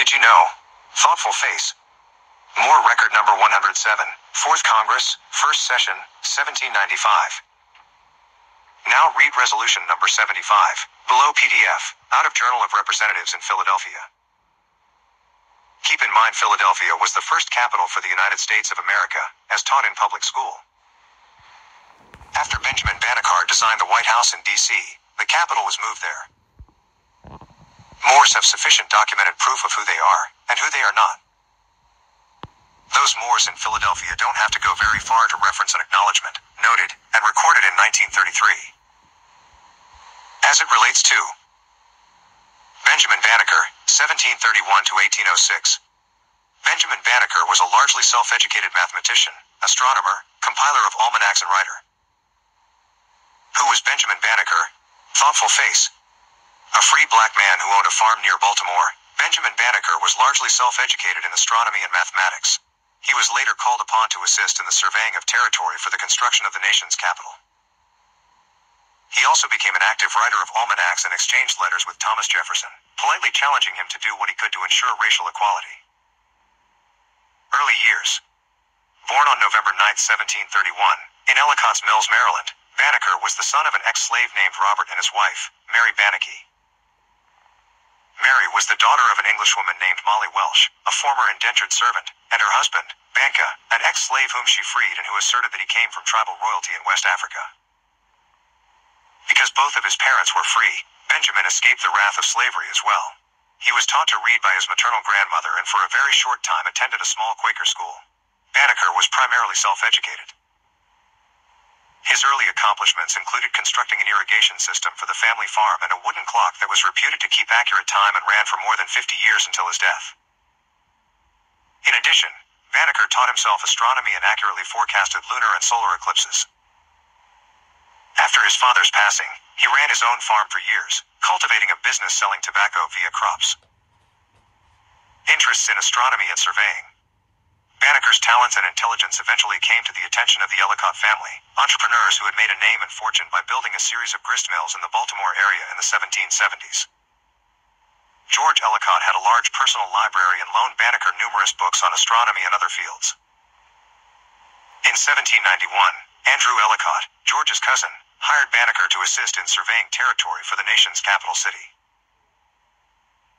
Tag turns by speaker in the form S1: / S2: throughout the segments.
S1: Did you know? Thoughtful face. Moor record number 107, 4th Congress, 1st session, 1795. Now read resolution number 75, below PDF, out of Journal of Representatives in Philadelphia. Keep in mind Philadelphia was the first capital for the United States of America, as taught in public school. After Benjamin Bannekar designed the White House in D.C., the capital was moved there. Moors have sufficient documented proof of who they are, and who they are not. Those Moors in Philadelphia don't have to go very far to reference an acknowledgement, noted, and recorded in 1933. As it relates to Benjamin Banneker, 1731 to 1806. Benjamin Banneker was a largely self-educated mathematician, astronomer, compiler of almanacs and writer. Who was Benjamin Banneker? Thoughtful face. A free black man who owned a farm near Baltimore, Benjamin Banneker was largely self-educated in astronomy and mathematics. He was later called upon to assist in the surveying of territory for the construction of the nation's capital. He also became an active writer of almanacs and exchanged letters with Thomas Jefferson, politely challenging him to do what he could to ensure racial equality. Early years. Born on November 9, 1731, in Ellicott's Mills, Maryland, Banneker was the son of an ex-slave named Robert and his wife, Mary Banneker. Mary was the daughter of an Englishwoman named Molly Welsh, a former indentured servant, and her husband, Banneker, an ex-slave whom she freed and who asserted that he came from tribal royalty in West Africa. Because both of his parents were free, Benjamin escaped the wrath of slavery as well. He was taught to read by his maternal grandmother and for a very short time attended a small Quaker school. Banneker was primarily self-educated. His early accomplishments included constructing an irrigation system for the family farm and a wooden clock that was reputed to keep accurate time and ran for more than 50 years until his death. In addition, Banneker taught himself astronomy and accurately forecasted lunar and solar eclipses. After his father's passing, he ran his own farm for years, cultivating a business selling tobacco via crops. Interests in astronomy and surveying. Banneker's talents and intelligence eventually came to the attention of the Ellicott family, entrepreneurs who had made a name and fortune by building a series of grist mills in the Baltimore area in the 1770s. George Ellicott had a large personal library and loaned Banneker numerous books on astronomy and other fields. In 1791, Andrew Ellicott, George's cousin, hired Banneker to assist in surveying territory for the nation's capital city.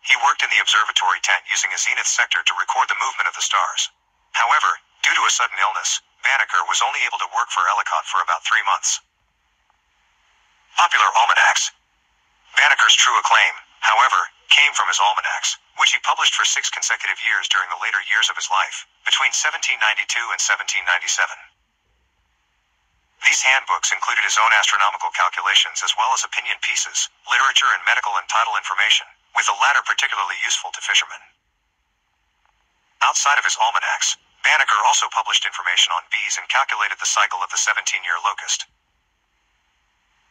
S1: He worked in the observatory tent using a zenith sector to record the movement of the stars. However, due to a sudden illness, Banneker was only able to work for Ellicott for about 3 months. Popular almanacs. Banneker's true acclaim, however, came from his almanacs, which he published for 6 consecutive years during the later years of his life, between 1792 and 1797. These handbooks included his own astronomical calculations as well as opinion pieces, literature and medical and title information, with the latter particularly useful to fishermen. Outside of his almanacs, Banneker also published information on bees and calculated the cycle of the 17-year locust.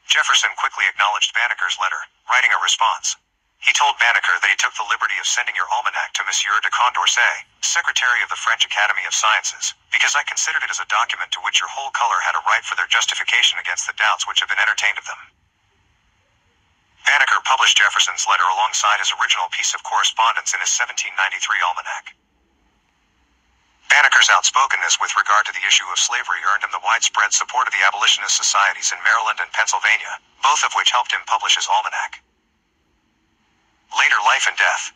S1: Jefferson quickly acknowledged Banneker's letter, writing a response. He told Banneker that he took the liberty of sending your almanac to Monsieur de Condorcet, Secretary of the French Academy of Sciences, because I considered it as a document to which your whole color had a right for their justification against the doubts which have been entertained of them. Banneker published Jefferson's letter alongside his original piece of correspondence in his 1793 almanac. Banneker's outspokenness with regard to the issue of slavery earned him the widespread support of the abolitionist societies in Maryland and Pennsylvania, both of which helped him publish his almanac. Later life and death.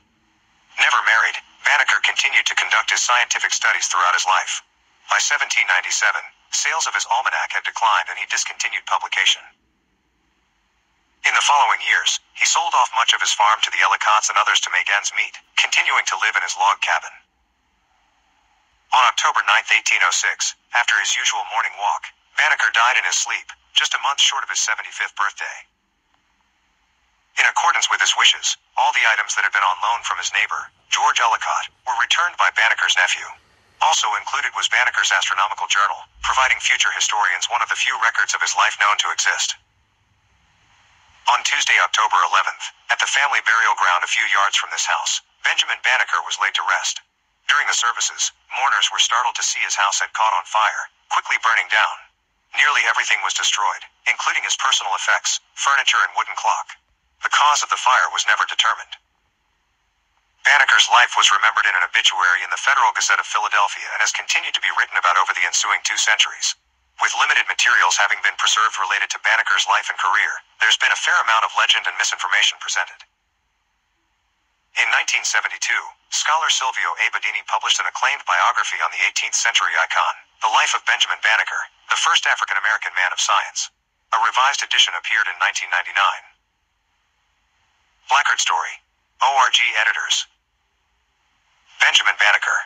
S1: Never married, Banneker continued to conduct his scientific studies throughout his life. By 1797, sales of his almanac had declined and he discontinued publication. In the following years, he sold off much of his farm to the Ellicotts and others to make ends meet, continuing to live in his log cabin. On October 9, 1806, after his usual morning walk, Banneker died in his sleep, just a month short of his 75th birthday. In accordance with his wishes, all the items that had been on loan from his neighbor, George Ellicott, were returned by Banneker's nephew. Also included was Banneker's astronomical journal, providing future historians one of the few records of his life known to exist. On Tuesday, October 11th, at the family burial ground a few yards from this house, Benjamin Banneker was laid to rest. During the services, mourners were startled to see his house had caught on fire, quickly burning down. Nearly everything was destroyed, including his personal effects, furniture and wooden clock. The cause of the fire was never determined. Banneker Banneker's life was remembered in an obituary in the Federal Gazette of Philadelphia and has continued to be written about over the ensuing 2 centuries. With limited materials having been preserved related to Banneker's life and career, there's been a fair amount of legend and misinformation presented. In 1972, scholar Silvio A. Badini published an acclaimed biography on the 18th century icon, The Life of Benjamin Banneker, the first African-American man of science. A revised edition appeared in 1999. Placard Story. ORG Editors. Benjamin Banneker.